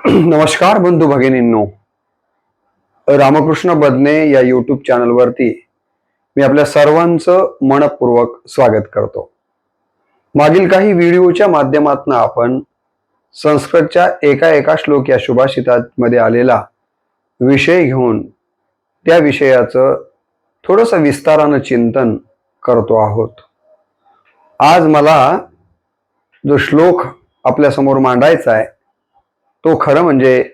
नमस्कार बंधू भगिनींनो, रामकृष्ण बदने या यूट्यूब चॅनलवरती मी आपल्या सर्वांचं मनपूर्वक स्वागत करतो. मागील काही व्हिडिओच्या माध्यमातून आपण संस्कृतच्या एका श्लोक या सुभाषितामध्ये आलेला विषय घेऊन त्या विषयाचं थोडंसं विस्तारानं चिंतन करतो आहोत. आज मला जो श्लोक आपल्या समोर मांडायचा आहे तो खरं म्हणजे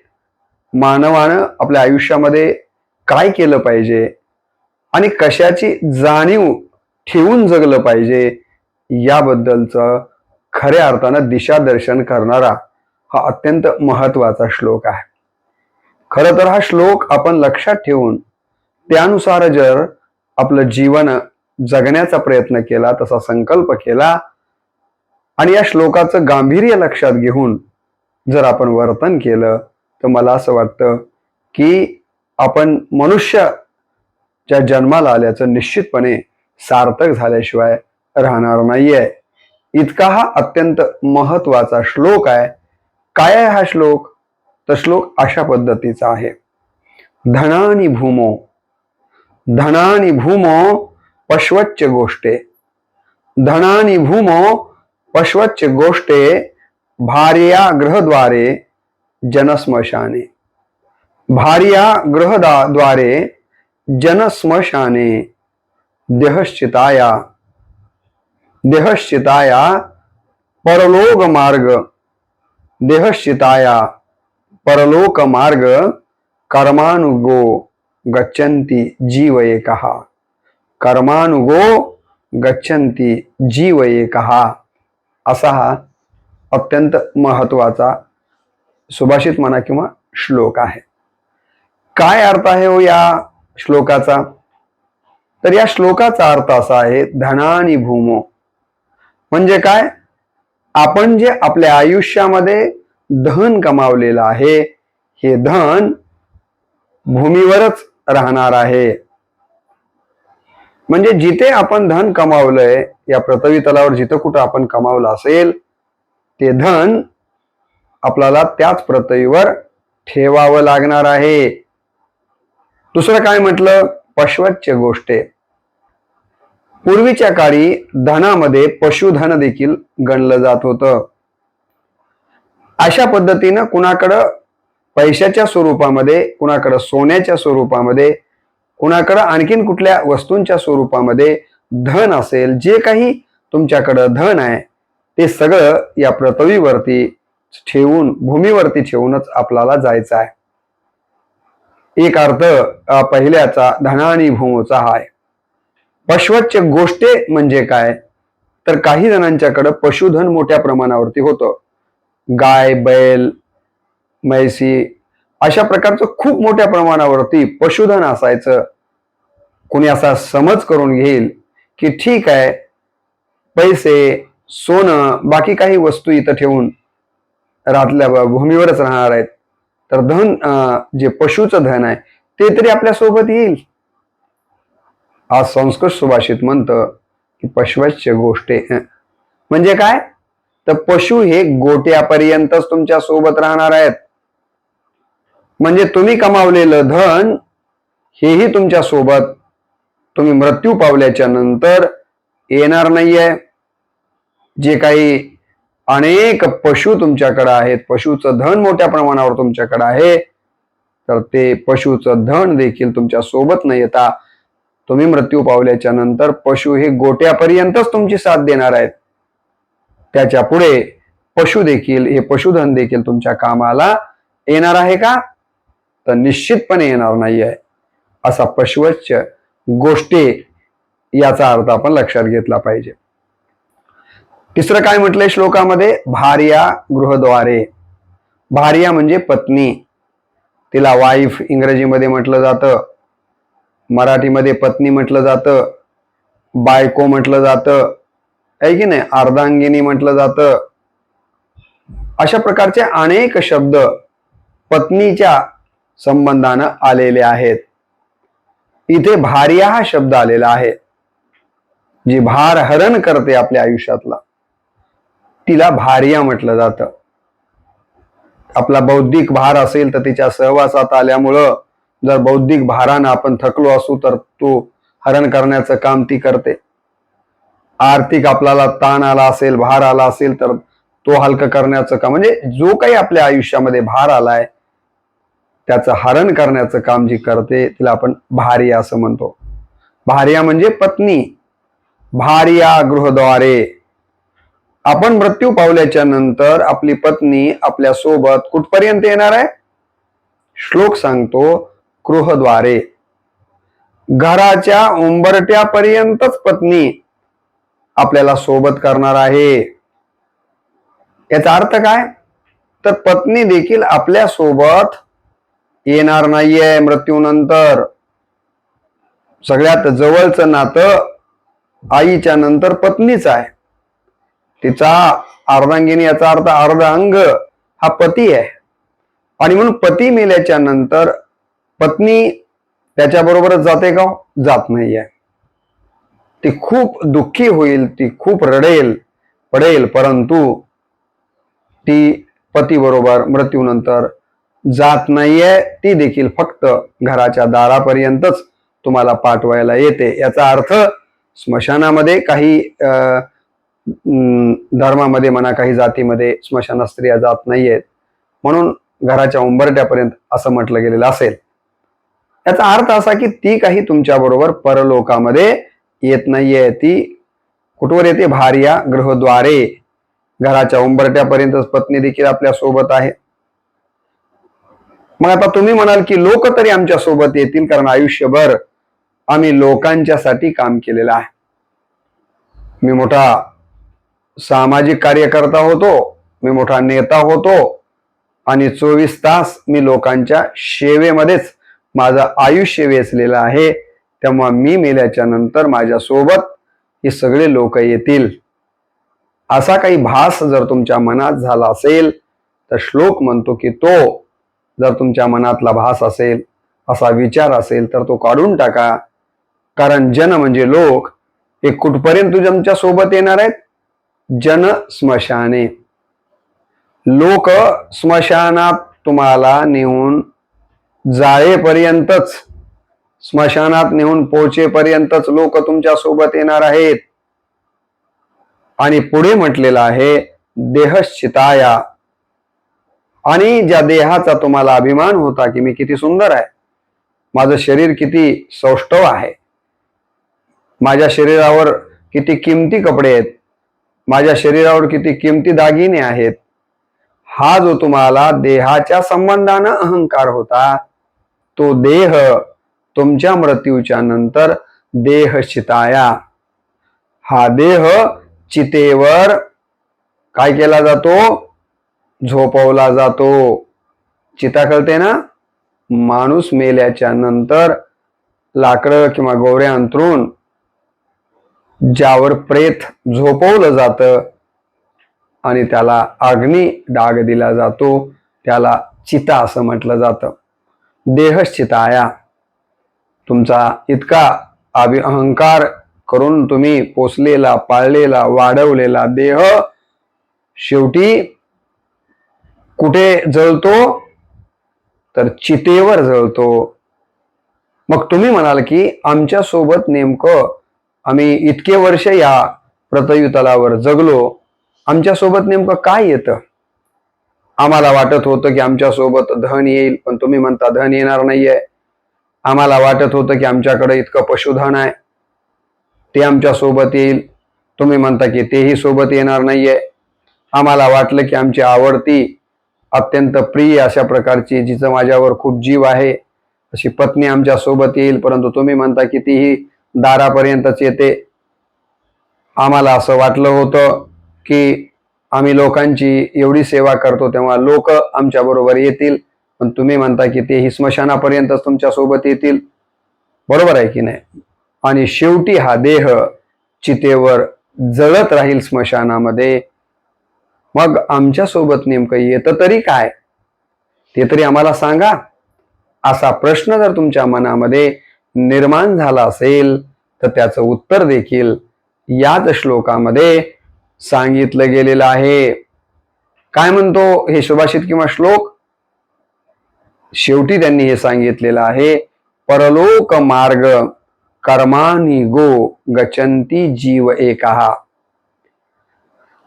मानवानं आपल्या आयुष्यामध्ये काय केलं पाहिजे आणि कशाची जाणीव ठेवून जगलं पाहिजे याबद्दलचं खऱ्या अर्थानं दिशादर्शन करणारा हा अत्यंत महत्वाचा श्लोक आहे. खरं तर हा श्लोक आपण लक्षात ठेवून त्यानुसार जर आपलं जीवन जगण्याचा प्रयत्न केला, तसा संकल्प केला आणि या श्लोकाचं गांभीर्य लक्षात घेऊन जर आपण वर्तन केलं तर मला असं वाटतं की आपण मनुष्याच्या जन्माला आल्याचं निश्चितपणे सार्थक झाल्याशिवाय राहणार नाहीये. इतका हा अत्यंत महत्वाचा श्लोक आहे. काय आहे हा श्लोक? तर श्लोक अशा पद्धतीचा आहे. धनानि भूमो पश्वच्च गोष्टे, धनानि भूमो पश्वच्च गोष्टे, भार्या गृहद्वारे जनस्मशाने, भार्या गृहद्वारे जनस्मशाने, देहश्चिताया परलोक मार्ग, देहश्चिताया परलोक मार्ग, कर्मानुगो गच्छन्ति जीव एकः, कर्मानुगो गच्छन्ति जीव एकः. असा हा अत्यंत महत्वाचा सुभाषित म्हणा किंवा श्लोक आहे. काय अर्थ आहे हो या श्लोकाचा? तर या श्लोकाचा अर्थ असा आहे, धनानि भूमो म्हणजे काय? आपण जे आपल्या आयुष्यामध्ये धन कमावलेलं आहे हे धन भूमीवरच राहणार आहे. म्हणजे जिथे आपण धन कमावलंय या पृथ्वी तलावर जिथं कुठं आपण कमावलं असेल ते धन आपल्याला त्याच पृथ्वीवर ठेवावं लागणार आहे. दुसरं काय म्हटलं? पशवच्च गोष्टे. पूर्वीच्या काळी धनामध्ये पशुधन देखील गणलं जात होतं. अशा पद्धतीनं कुणाकडं पैशाच्या स्वरूपामध्ये, कुणाकडं सोन्याच्या स्वरूपामध्ये, कुणाकडं आणखीन कुठल्या वस्तूंच्या स्वरूपामध्ये धन असेल, जे काही तुमच्याकडं धन आहे ते सगळं या पृथ्वीवरती ठेवून, भूमीवरती ठेवूनच आपल्याला जायचं आहे. एक अर्थ पहिल्याचा धनानि भूमोचा हा आहे. पशवच्च गोष्टे म्हणजे काय? तर काही जणांच्याकडे पशुधन मोठ्या प्रमाणावरती होतं. गाय, बैल, म्हैसी अशा प्रकारचं खूप मोठ्या प्रमाणावरती पशुधन असायचं. कोणी असा समज करून घेईल की ठीक आहे, पैसे, सोनं, बाकी काही वस्तू इथं ठेवून रातल्या भूमीवरच राहणार आहेत, तर धन जे पशुचं धन आहे ते तरी आपल्या सोबत येईल. आज संस्कृत सुभाषित म्हणतं की पशवच्च गोष्टे म्हणजे काय? तर पशु हे गोट्यापर्यंतच तुमच्या सोबत राहणार आहेत. म्हणजे तुम्ही कमावलेलं धन हेही तुमच्या सोबत तुम्ही मृत्यू पावल्याच्या नंतर येणार नाहीये. जे काही अनेक पशु तुमच्याकडे आहेत, पशुचं धन मोठ्या प्रमाणावर तुमच्याकडे आहे, तर ते पशुचं धन देखील तुमच्या सोबत न येता तुम्ही मृत्यू पावल्याच्या नंतर पशु हे गोट्यापर्यंतच तुमची साथ देणार आहेत. त्याच्या पुढे पशु देखील, हे पशुधन देखील तुमच्या कामाला येणार आहे का? तर निश्चितपणे येणार नाहीये. असा पशवच्च गोष्टी याचा अर्थ आपण लक्षात घेतला पाहिजे. तिसरं काय म्हटलंय श्लोकामध्ये? भार्या गृहद्वारे. भार्या म्हणजे पत्नी, तिला वाईफ इंग्रजीमध्ये म्हटलं जातं, मराठीमध्ये पत्नी म्हटलं जातं, बायको म्हटलं जातं, आहे की नाही, अर्धांगिनी म्हटलं जातं. अशा प्रकारचे अनेक शब्द पत्नीच्या संबंधानं आलेले आहेत. इथे भार्या हा शब्द आलेला आहे. जी भार हरण करते आपल्या आयुष्यातला, तिला भार्या म्हटलं जातं. आपला बौद्धिक भार असेल तर तिच्या सहवासात आल्यामुळं जर बौद्धिक भारानं आपण थकलो असू तर तो हरण करण्याचं काम ती करते. आर्थिक आपल्याला ताण आला असेल, भार आला असेल तर तो हलका करण्याचं काम, म्हणजे जो काही आपल्या आयुष्यामध्ये भार आलाय त्याचं हरण करण्याचं काम जी करते तिला आपण भार्या असं म्हणतो. भार्या म्हणजे पत्नी. भार्या गृहद्वारे. आपण मृत्यू पावल्याच्या नंतर आपली पत्नी आपल्या सोबत कुठपर्यंत येणार आहे? श्लोक सांगतो, गृहद्वारे. घराच्या उंबरट्यापर्यंतच पत्नी आपल्याला सोबत करणार आहे. याचा अर्थ काय? तर पत्नी देखील आपल्या सोबत येणार नाहीये मृत्यूनंतर. सगळ्यात जवळचं नातं आईच्या नंतर पत्नीच आहे. तिचा अर्धांगिनी, याचा अर्थ अर्ध अंग हा पती आहे. आणि म्हणून पती मेल्याच्या नंतर पत्नी त्याच्याबरोबरच जाते का? जात नाहीये. ती खूप दुःखी होईल, ती खूप रडेल पडेल, परंतु ती पती बरोबर मृत्यूनंतर जात नाहीये. ती देखील फक्त घराच्या दारापर्यंतच तुम्हाला पाठवायला येते. याचा अर्थ स्मशानामध्ये काही धर्मामध्ये म्हणा, काही जातीमध्ये स्मशानात स्त्रिया जात नाहीयेत, म्हणून घराच्या उंबरट्यापर्यंत असं म्हटलं गेलेलं असेल. याचा अर्थ असा की ती काही तुमच्या बरोबर परलोकामध्ये येत नाहीये. ती कुठवर येते? भार्या गृहद्वारे. घराच्या उंबरट्यापर्यंतच पत्नी देखील आपल्या सोबत आहे. मग आता तुम्ही म्हणाल की लोक तरी आमच्या सोबत येतील, कारण आयुष्यभर आम्ही लोकांच्यासाठी काम केलेलं आहे. मी मोठा सामाजिक कार्यकर्ता होतो, मी मोठा नेता होतो आणि 24 तास मी लोकांच्या सेवेमध्येच माझं आयुष्य वेचलेलं आहे. तेव्हा मी मेल्याच्या नंतर माझ्या सोबत हे सगळे लोक येतील, असा काही भास जर तुमच्या मनात झाला असेल तर श्लोक म्हणतो की तो जर तुमच्या मनातला भास असेल, असा विचार असेल, तर तो काढून टाका. कारण जन म्हणजे लोक हे कुठपर्यंत तुमच्या सोबत येणार आहेत? जन स्मशाने. लोक स्मशानात तुम्हाला नेऊन जाळेपर्यंतच, स्मशानात नेऊन पोहोचेपर्यंतच लोक तुमच्या सोबत येणार आहेत. आणि पुढे म्हटलेलं आहे देहश्चिताया. आणि ज्या देहाचा तुम्हाला अभिमान होता की मी किती सुंदर आहे, माझं शरीर किती सौष्ठव आहे, माझ्या शरीरावर किती किमती कपडे आहेत, माझ्या शरीरावर किती किमती दागिने आहेत, हा जो तुम्हाला देहाच्या संबंधानं अहंकार होता, तो देह तुमच्या मृत्यूच्या नंतर देहश्चिताया, हा देह चितेवर काय केला जातो? झोपवला जातो. चिता कळते ना? माणूस मेल्याच्या नंतर लाकडं किंवा गोवऱ्या अंथरून ज्यावर प्रेत झोपवलं जातं आणि त्याला अग्नी डाग दिला जातो, त्याला चिता असं म्हटलं जातं. देहश्चिताया. तुमचा इतका अहंकार करून तुम्ही पोसलेला, पाळलेला, वाढवलेला देह शेवटी कुठे जळतो? तर चितेवर जळतो. मग तुम्ही म्हणाल की आमच्या सोबत नेमकं आम्ही इतके वर्ष या पृथ्वी तलावर जगलो, आमच्या सोबत नेमकं काय येतं? आम्हाला वाटत होतं की आमच्या सोबत धन येईल, पण तुम्ही म्हणता धन येणार नाहीये. आम्हाला वाटत होतं की आमच्याकडे इतकं पशुधन आहे, ते आमच्या सोबत येईल, तुम्ही म्हणता की तेही सोबत येणार नाहीये. आम्हाला वाटलं की आमची आवडती, अत्यंत प्रिय अशा प्रकारची, जिचं माझ्यावर खूप जीव आहे, अशी पत्नी आमच्या सोबत येईल, परंतु तुम्ही म्हणता की तीही दारापर्यंतच येते. आम्हाला असं वाटलं होतं की आम्ही लोकांची एवढी सेवा करतो तेव्हा लोक आमच्या बरोबर येतील, पण तुम्ही म्हणता की तेही स्मशानापर्यंतच तुमच्या सोबत येतील. बरोबर आहे की नाही? आणि शेवटी हा देह चितेवर जळत राहील स्मशानामध्ये. मग आमच्या सोबत नेमकं येतं तरी काय, ते तरी आम्हाला सांगा. असा प्रश्न जर तुमच्या मनामध्ये निर्माण झाला असेल तर त्याचं उत्तर देखील याच श्लोकामध्ये सांगितलं गेलेलं आहे. काय म्हणतो हे सुभाषित किंवा श्लोक? शेवटी त्यांनी हे सांगितलेलं आहे, परलोक मार्ग कर्मानी गो गच्छन्ति जीव एकहा.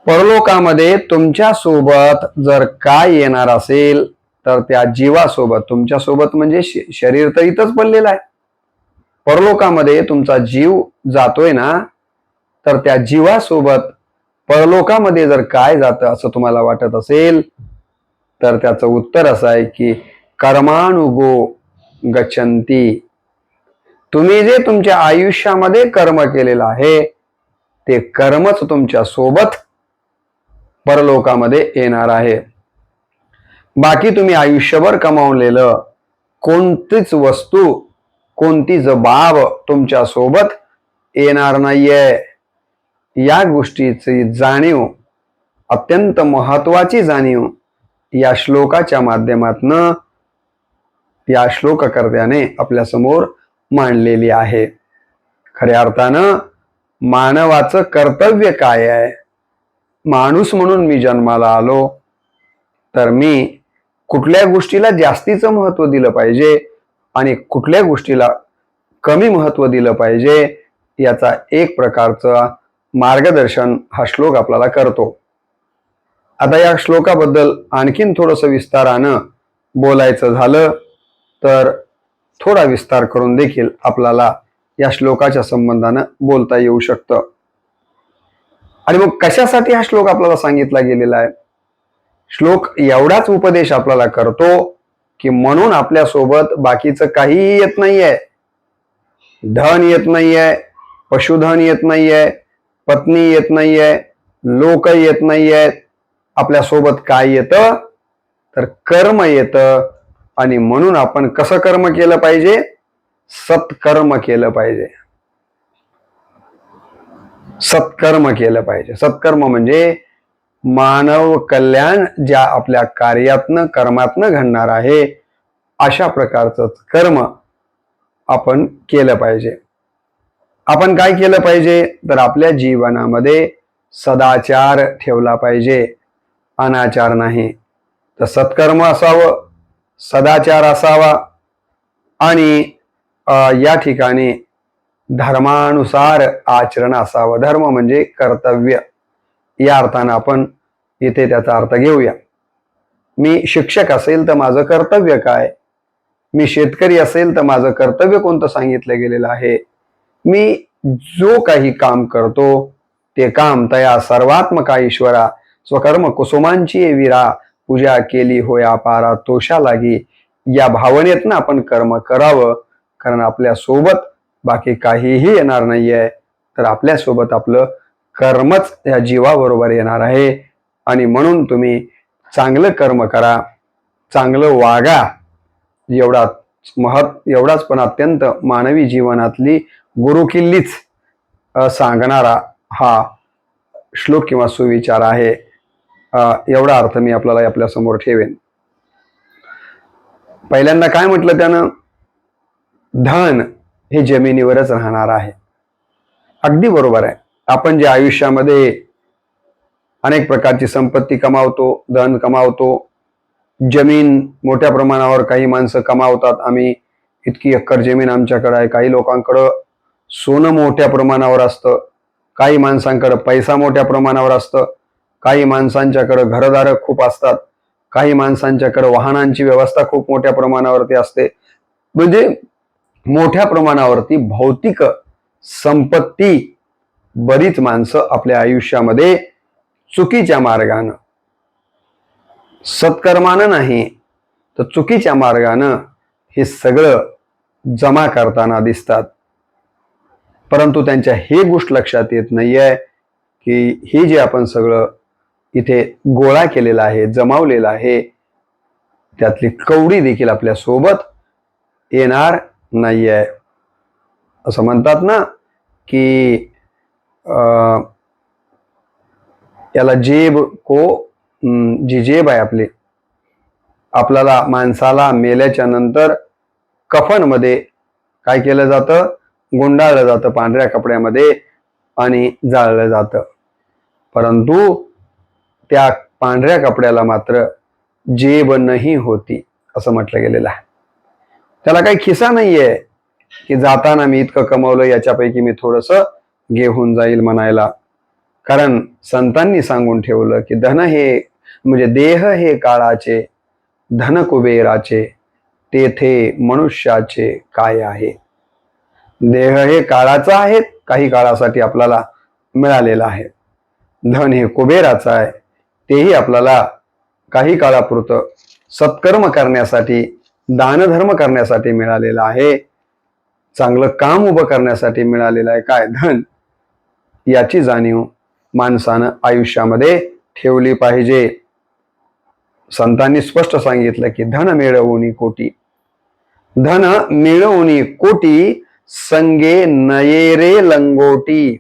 परलोकामध्ये तुमच्या सोबत जर काय येणार असेल तर त्या जीवासोबत, तुमच्या सोबत म्हणजे शरीर तर इथंच पडलेलं आहे, परलोकामध्ये तुमचा जीव जातोय ना, तर त्या जीवासोबत परलोकामध्ये जर काय जातं असं तुम्हाला वाटत असेल तर त्याचं उत्तर असं आहे की कर्मानुगो गच्छन्ति. तुम्ही जे तुमच्या आयुष्यामध्ये कर्म केलेलं आहे ते कर्मच तुमच्या सोबत परलोकामध्ये येणार आहे. बाकी तुम्ही आयुष्यभर कमावलेलं कोणतीच वस्तू, कोणतीच बाब तुमच्या सोबत येणार नाहीये. या गोष्टीची जाणीव, अत्यंत महत्वाची जाणीव या श्लोकाच्या माध्यमातून या श्लोककर्त्याने आपल्या समोर मांडलेली आहे. खऱ्या अर्थानं मानवाचं कर्तव्य काय आहे? माणूस म्हणून मी जन्माला आलो तर मी कुठल्या गोष्टीला जास्तीचं महत्त्व दिलं पाहिजे आणि कुठल्या गोष्टीला कमी महत्त्व दिलं पाहिजे याचा एक प्रकारचं मार्गदर्शन हा श्लोक आपल्याला करतो. आता या श्लोकाबद्दल आणखीन थोडंसं विस्तारानं बोलायचं झालं तर थोडा विस्तार करून देखील आपल्याला या श्लोकाच्या संबंधानं बोलता येऊ शकतं. आणि मग कशासाठी हा श्लोक आपल्याला सांगितला गेलेला आहे? श्लोक एवढाच उपदेश आपल्याला करतो की म्हणून आपल्या सोबत बाकीचं काहीही येत नाहीये. धन येत नाहीये, पशुधन येत नाहीये, पत्नी येत नाहीये, लोक येत नाहीये. आपल्या सोबत काय येतं तर कर्म येतं. आणि म्हणून आपण कसं कर्म केलं पाहिजे? सत्कर्म केलं पाहिजे. सत्कर्म केलं पाहिजे. सत्कर्म म्हणजे मानव कल्याण ज्या आपल्या कार्यातनं, कर्मातनं घडणार आहे अशा प्रकारचं कर्म आपण केलं पाहिजे. आपण काय केलं पाहिजे तर आपल्या जीवनामध्ये सदाचार ठेवला पाहिजे, अनाचार नाही. तर सत्कर्म असावं, सदाचार असावा आणि या ठिकाणी धर्मानुसार आचरण असावं. धर्म म्हणजे कर्तव्य या अर्थानं आपण इथे त्याचा अर्थ घेऊया. मी शिक्षक असेल तर माझं कर्तव्य काय? मी शेतकरी असेल तर माझं कर्तव्य कोणतं सांगितलं गेलेलं आहे? मी जो काही काम करतो ते काम तया सर्वात्मका ईश्वरा स्वकर्म कुसुमांची विरा पूजा केली होया पारा तोषा लागी. या भावनेतनं आपण कर्म करावं, कारण आपल्या सोबत बाकी काहीही येणार नाहीये. तर आपल्या सोबत आपलं कर्मच या जीवाबरोबर येणार आहे. आणि म्हणून तुम्ही चांगलं कर्म करा, चांगलं वागा. एवढाच पण अत्यंत मानवी जीवनातली गुरुकिल्लीच सांगणारा हा श्लोक किंवा सुविचार आहे. एवढा अर्थ मी आपल्याला आपल्या समोर ठेवेन. पहिल्यांदा काय म्हटलं त्यानं? धन हे जमिनीवरच राहणार आहे. अगदी बरोबर आहे. आपण जे आयुष्यामध्ये अनेक प्रकारची संपत्ती कमावतो, धन कमावतो, जमीन मोठ्या प्रमाणावर काही माणसं कमावतात. आम्ही इतकी एकर जमीन आमच्याकडे आहे. काही लोकांकडं सोनं मोठ्या प्रमाणावर असतं, काही माणसांकडे पैसा मोठ्या प्रमाणावर असतं, काही माणसांच्याकडे घरदार खूप असतात, काही माणसांच्याकडे वाहनांची व्यवस्था खूप मोठ्या प्रमाणावरती असते. म्हणजे मोठ्या प्रमाणावरती भौतिक संपत्ती बरीच माणसं आपल्या आयुष्यामध्ये चुकीच्या मार्गानं, सत्कर्मानं नाही तर चुकीच्या मार्गानं हे सगळं जमा करताना दिसतात. परंतु त्यांच्या हे गोष्ट लक्षात येत नाहीये की हे जे आपण सगळं इथे गोळा केलेलं आहे, जमावलेलं आहे, त्यातली कवडी देखील आपल्या सोबत येणार नाहीये. असं म्हणतात ना की याला जेब को, जी जेब आहे आपली, आपल्याला माणसाला मेल्याच्या नंतर कफनमध्ये काय केलं जातं? गुंडाळलं जातं पांढऱ्या कपड्यामध्ये आणि जाळलं जातं. परंतु त्या पांढऱ्या कपड्याला मात्र जेब नाही होती. असं म्हटलं गेलेलं आहे. त्याला काही खिसा नाहीये की जाताना मी इतकं कमवलं याच्यापैकी मी थोडस घेऊन जाईल म्हणायला. कारण संतांनी सांगून ठेवलं की धन हे म्हणजे देह हे काळाचे, धन कुबेराचे, तेथे मनुष्याचे काय आहे. देह हे काळाचं आहे, काही काळासाठी आपल्याला मिळालेलं आहे. धन हे कुबेराचं आहे, तेही आपल्याला काही काळापुरतं सत्कर्म करण्यासाठी, दानधर्म करण्यासाठी मिळालेलं आहे. चांगलं काम उभं करण्यासाठी मिळालेलं आहे काय धन, याची जाणीव माणसानं आयुष्यामध्ये ठेवली पाहिजे. संतांनी स्पष्ट सांगितलं की धन मिळवून कोटी, धन मिळवून कोटी, संगे नये रे लंगोटी.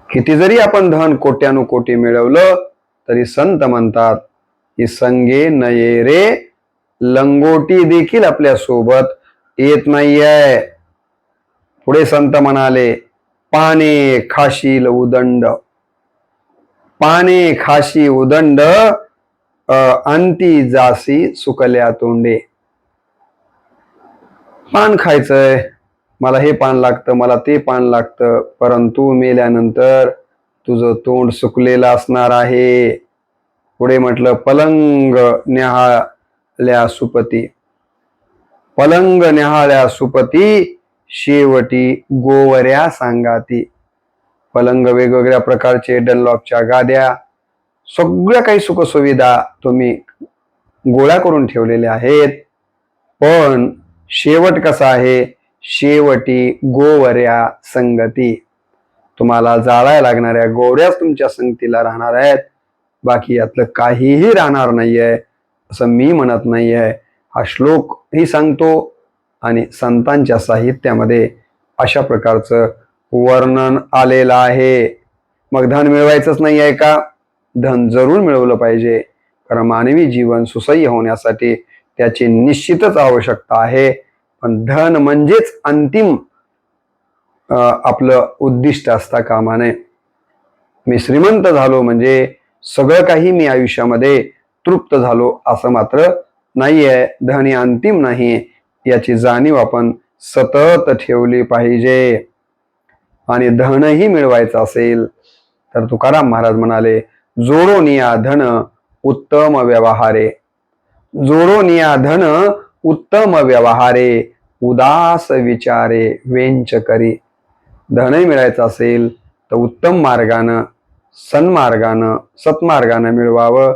किती जरी आपण धन कोट्यानुकोटी मिळवलं तरी संत म्हणतात की संगे नये रे लंगोटी देखील आपल्या सोबत येत नाहीये. पुढे संत म्हणाले पाने खाशील उदंड, पाने खाशी उदंड, अंती जासी सुकल्या तोंडे. पान खायचंय, मला हे पान लागतं, मला ते पान लागतं, परंतु मेल्यानंतर तुझं तोंड सुकलेलं असणार आहे. पुढे म्हटलं पलंग न्याहाळल्या सुपती, पलंग न्याहाळ्या सुपती, शेवटी गोवऱ्या सांगाती. पलंग वेगवेगळ्या प्रकारचे, डनलॉपच्या गाद्या, सगळ्या काही सुखसुविधा तुम्ही गोळा करून ठेवलेल्या आहेत, पण शेवट कसा आहे, शेवटी गोवऱ्या संगती. तुम्हाला जाळायला लागणाऱ्या गोवऱ्याच तुमच्या संगतीला राहणार आहेत, बाकी यातलं काहीही राहणार नाहीये असं मी म्हणत नाहीये. हा श्लोक ही सांगतो आणि संतांच्या साहित्यामध्ये अशा प्रकारचं वर्णन आलेलं आहे. मग धन मिळवायचंच नाही आहे का? धन जरूर मिळवलं पाहिजे, कारण मानवी जीवन सुसह्य होण्यासाठी त्याची निश्चितच आवश्यकता आहे. पण धन म्हणजेच अंतिम आपलं उद्दिष्ट असता कामा नये. मी श्रीमंत झालो म्हणजे सगळं काही मी आयुष्यामध्ये तृप्त झालो असं मात्र नाहीये. धन हे अंतिम नाही, याची जाणीव आपण सतत ठेवली पाहिजे. आणि धनही मिळवायचं असेल तर तुकाराम महाराज म्हणाले जोडोनिया धन उत्तम व्यवहारे, जोडोनिया धन उत्तम व्यवहारे, उदास विचारे वेंच करी. धनही मिळायचं असेल तर उत्तम मार्गानं, सन्मार्गानं, सत्मार्गानं मिळवावं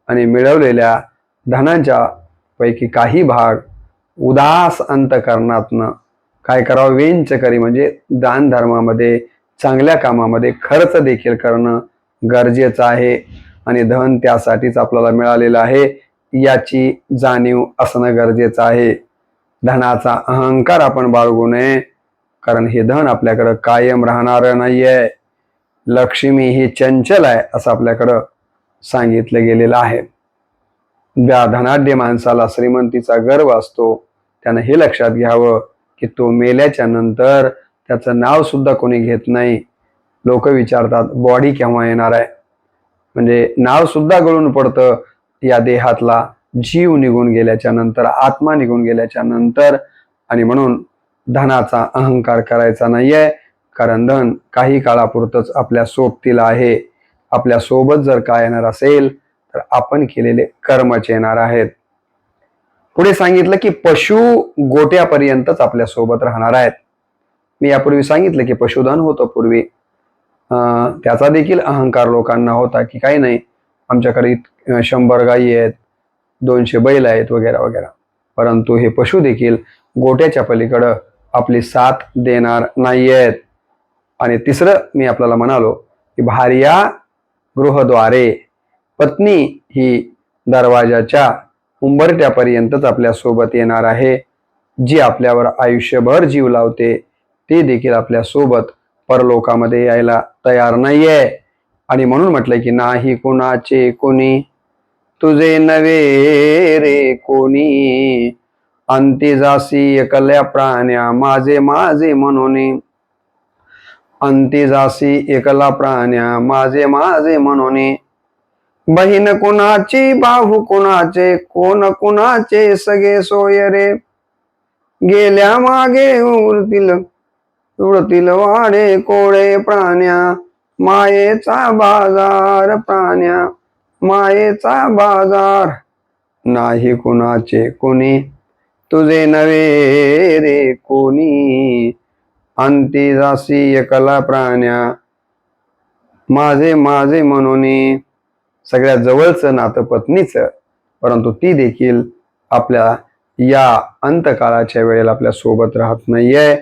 आणि मिळवलेल्या धनाच्या पैकी काही भाग उदास अंतकरणातनं काय करावं, वेंच करी म्हणजे दान धर्मामध्ये, चांगल्या कामामध्ये खर्च देखील करणं गरजेचं आहे. आणि धन त्यासाठीच आपल्याला मिळालेलं आहे याची जाणीव असणं गरजेचं आहे. धनाचा अहंकार आपण बाळगू नये, कारण हे धन आपल्याकडं कायम राहणार नाहीये. लक्ष्मी ही चंचल आहे असं आपल्याकडं सांगितलं गेलेलं आहे. ज्या धनाढ्य माणसाला श्रीमंतीचा गर्व असतो त्यानं हे लक्षात घ्यावं की तो मेल्याच्या नंतर त्याचं नाव सुद्धा कोणी घेत नाही. लोक विचारतात बॉडी केव्हा येणार आहे, म्हणजे नाव सुद्धा गळून पडतं या देहातला जीव निघून गेल्याच्या नंतर, आत्मा निघून गेल्याच्या नंतर. आणि म्हणून धनाचा अहंकार करायचा नाहीये, कारण धन काही काळापुरतच आपल्या सोबतीला आहे. आपल्या सोबत जर काय येणार असेल तर आपण केलेले कर्मच येणार आहेत. पुढे सांगितलं की पशु गोट्यापर्यंतच आपल्या सोबत राहणार आहेत. मी यापूर्वी सांगितलं की पशुधन होतं पूर्वी, त्याचा देखील अहंकार लोकांना होता की काही नाही आमच्याकडे 100 गायी आहेत, 200 बैल आहेत वगैरे वगैरे. परंतु हे पशु देखील गोट्याच्या पलीकडं आपली साथ देणार नाहीयेत. आणि तिसरं मी आपल्याला म्हणालो की भार्या गृहद्वारे, पत्नी ही दरवाजाच्या उंबरट्यापर्यंतच आपल्या सोबत येणार आहे. जी आपल्यावर आयुष्यभर जीव लावते ते देखील आपल्या सोबत परलोकामध्ये यायला तयार नाहीये. आणि म्हणून म्हटलंय की नाही कोणाचे कोणी, तुझे नवे रे कोणी, अंती जासी एकल्या प्राण्या माझे माझे म्हणून, अंती जासी एकला प्राण्या माझे माझे म्हणून. बहीण कुणाची बाहू कुणाचे कोण कुणाचे सगळे सोय रे गेल्या मागे उडतील वाडे कोळे प्राण्या मायेचा बाजार प्राण्या मायेचा बाजार नाही कुणाचे कोणी तुझे नवे रे कोणी अंती जासी एकला प्राण्या माझे माझे म्हणून सगळ्यात जवळचं नातं पत्नीचं, परंतु ती देखील आपल्या या अंतकाळाच्या वेळेला आपल्या सोबत राहत नाहीये.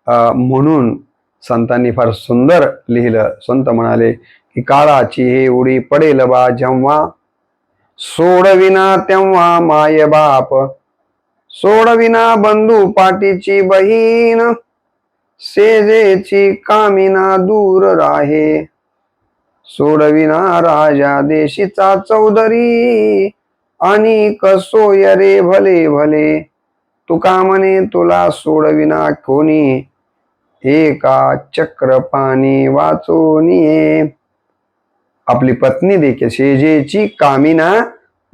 म्हणून संतांनी फार सुंदर लिहिलं. संत म्हणाले की काळाची हे उडी पडेल बा जेव्हा सोडविना तेव्हा माय बाप सोडविना बंधू पाठीची बहीण सेजेची कामिना दूर राहे सोडविना राजा देशीचा चौधरी आणि कसोय रे भले भले तुका म्हणे तुला सोडविना कोणी एका चक्र पाणी वाचून ये. आपली पत्नी देखील शेजेची कामिना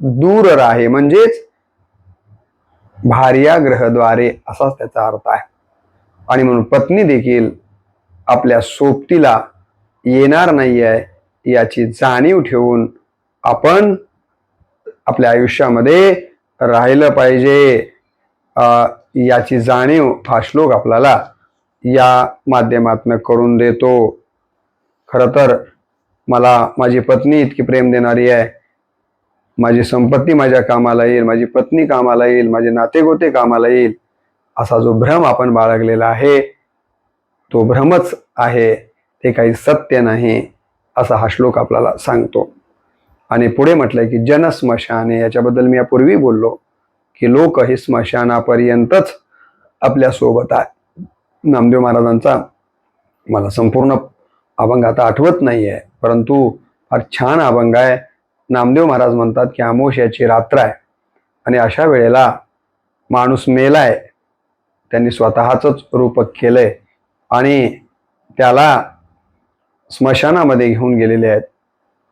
दूर राहे म्हणजेच भार्या ग्रहद्वारे असाच त्याचा अर्थ आहे. आणि म्हणून पत्नी देखील आपल्या सोबतीला येणार नाही आहे याची जाणीव ठेवून आपण आपल्या आयुष्यामध्ये राहिलं पाहिजे. याची जाणीव हा श्लोक आपल्याला या माध्यमातून करून देतो. खरं तर मला माझी पत्नी इतकी प्रेम देणारी आहे, माझी संपत्ती माझ्या कामाला येईल, माझी पत्नी कामाला येईल, माझे नातेगोते कामाला येईल, असा जो भ्रम आपण बाळगलेला आहे तो भ्रमच आहे, ते काही सत्य नाही असा हा श्लोक आपल्याला सांगतो. आणि पुढे म्हटलंय की जन स्मशाने, याच्याबद्दल मी यापूर्वी बोललो की लोक हे स्मशानापर्यंतच आपल्या सोबत आहे. नामदेव महाराजांचा मला संपूर्ण अभंग आता आठवत नाहीये, परंतु फार छान अभंग आहे. नामदेव महाराज म्हणतात की अमावस्याची रात्र आहे आणि अशा वेळेला माणूस मेलाय, त्यांनी स्वतःच रूपक केलंय आणि त्याला स्मशानामध्ये घेऊन गेलेले आहेत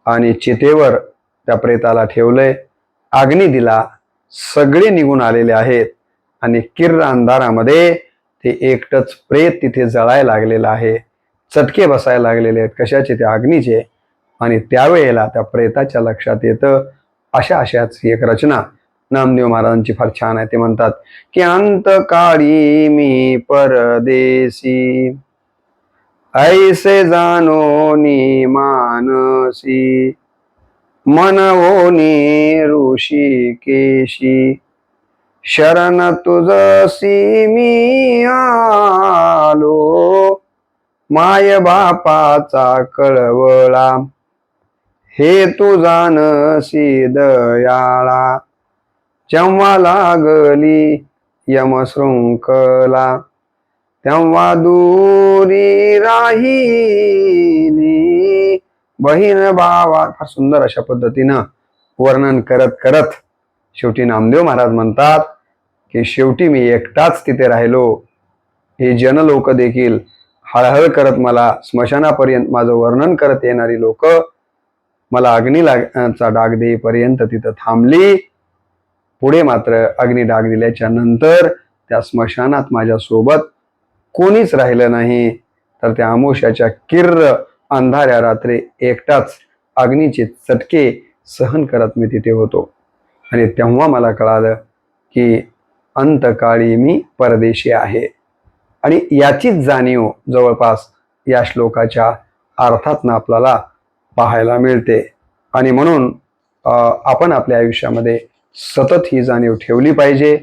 आणि चितेवर त्या प्रेताला ठेवलंय, अग्नी दिला, सगळे निघून आलेले आहेत आणि किर्र अंधारामध्ये ते एकटच प्रेत तिथे जळायला लागलेलं आहे. चटके बसायला लागलेले आहेत कशाचे, त्या अग्नीचे. आणि त्यावेळेला त्या प्रेताच्या लक्षात येतं. अशाच एक रचना नामदेव महाराजांची फार छान आहे. ते म्हणतात की अंतकाळी मी परदेशी ऐसे जाणोनी मानसी मनवोनी ऋषिकेशी शरण तुझसी मी आलो माय बापाचा कळवळा हे तू जानसी दयाळा जेव्हा लागली यमशृंखला तेव्हा दूरी राहिली बहीण भावा. फार सुंदर अशा पद्धतीनं वर्णन करत करत शेवटी नामदेव महाराज म्हणतात की शेवटी मी एकटाच तिथे राहिलो. हे जनलोक देखील हळहळ करत मला स्मशानापर्यंत माझं वर्णन करत येणारी लोक मला अग्नीचा डाग देईपर्यंत तिथं थांबली. पुढे मात्र अग्नी डाग दिल्याच्या नंतर त्या स्मशानात माझ्या सोबत कोणीच राहिलं नाही. तर त्या अमावस्याच्या किर्र अंधाऱ्या रात्री एकटाच अग्नीचे चटके सहन करत मी तिथे होतो. आणि तेव्हा मला कळालं की अंतकाळी मी परदेशी आहे. आणि याचीच जाणीव जवळपास या श्लोकाच्या अर्थातनं आपल्याला पाहायला मिळते. आणि म्हणून आपण आपल्या आयुष्यामध्ये सतत ही जाणीव ठेवली पाहिजे.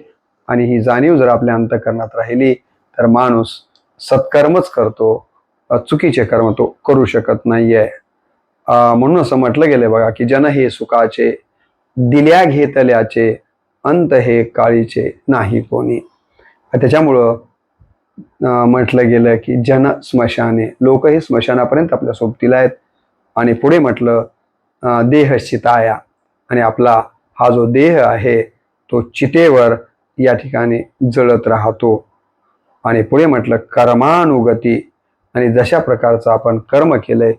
आणि ही जाणीव जर आपल्या अंतःकरणात राहिली तर माणूस सत्कर्मच करतो, चुकीचे कर्म तो करू शकत नाहीये. म्हणून असं म्हटलं गेलं बघा की जन हे सुखाचे दिल्या घेतल्याचे अंत हे काळीचे नाही कोणी. त्याच्यामुळं म्हटलं गेलं की जन स्मशाने, लोक हे स्मशानापर्यंत आपल्या सोबतीला आहेत. आणि पुढे म्हटलं देह चिताया, आणि आपला हा जो देह आहे तो चितेवर या ठिकाणी जळत राहतो. आणि पुढे म्हटलं कर्मानुगती, आणि जशा प्रकारचं आपण कर्म केलंय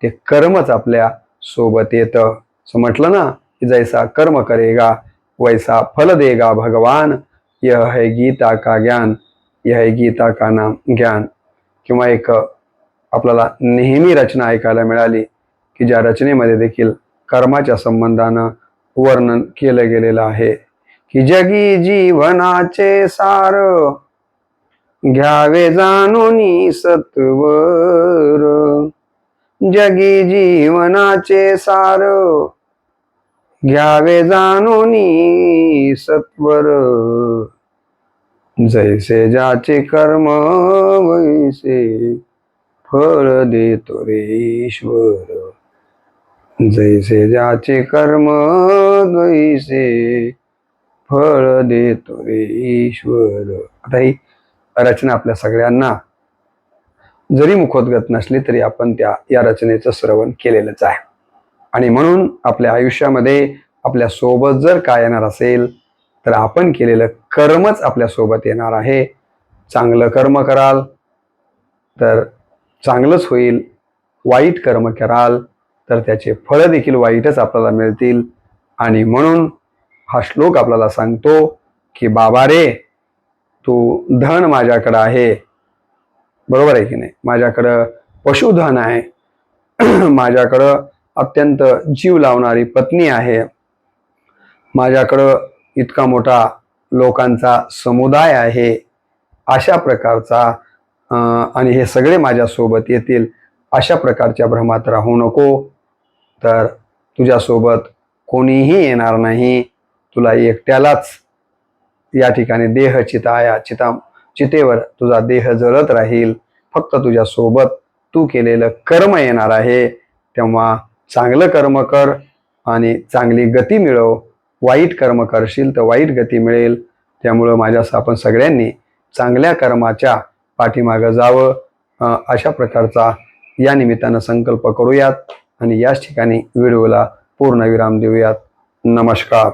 ते कर्मच आपल्या सोबत येतं. सो म्हटलं ना की जैसा कर्म करेगा वैसा फल देगा भगवान, यह है गीता का ज्ञान, यह है गीता का नाम ज्ञान. किंवा एक आपल्याला नेहमी रचना ऐकायला मिळाली की ज्या रचनेमध्ये देखील कर्माच्या संबंधानं वर्णन केलं गेलेलं आहे की जगी जीवनाचे सार घ्यावे जाणूनी सत्वर, जगी जीवनाचे सार घ्यावे जाणूनी सत्वर, जैसे ज्याचे कर्म वैसे फळ देतो रे ईश्वर, जैसे ज्याचे कर्म वैसे फळ देतो रे ईश्वर. आता ही रचना आपल्या सगळ्यांना जरी मुखोद्गत नसली तरी आपण या रचनेचं श्रवण केलेलंच आहे. आणि म्हणून आपल्या आयुष्यामध्ये आपल्या सोबत जर काय येणार असेल तर आपण केलेलं कर्मच आपल्या सोबत येणार आहे. चांगलं कर्म कराल तर चांगलंच होईल, वाईट कर्म कराल तर त्याचे फळ देखील वाईटच आपल्याला मिळतील. आणि म्हणून हा श्लोक आपल्याला सांगतो की बाबा रे, तू धन माझ्याकडं आहे, बरोबर आहे की नाही, माझ्याकडं पशुधन आहे, माझ्याकडं अत्यंत जीव लावणारी पत्नी आहे, माझ्याकडं इतका मोठा लोकांचा समुदाय आहे, अशा प्रकारचा आणि हे सगळे माझ्यासोबत येतील अशा प्रकारच्या भ्रमात राहू नको. तर तुझ्यासोबत कोणीही येणार नाही, तुला एकट्यालाच या ठिकाणी देह चितेवर तुझा देह जळत राहील. फक्त तुझ्या सोबत तू केलेलं कर्म येणार आहे. तेव्हा चांगलं कर्म कर आणि चांगली गती मिळव, वाईट कर्म करशील तर वाईट गती मिळेल. त्यामुळं माझ्यासह आपण सगळ्यांनी चांगल्या कर्माच्या पाठीमागं जावं, अशा प्रकारचा या निमित्तानं संकल्प करूयात आणि याच ठिकाणी व्हिडिओला पूर्णविराम देऊयात. नमस्कार.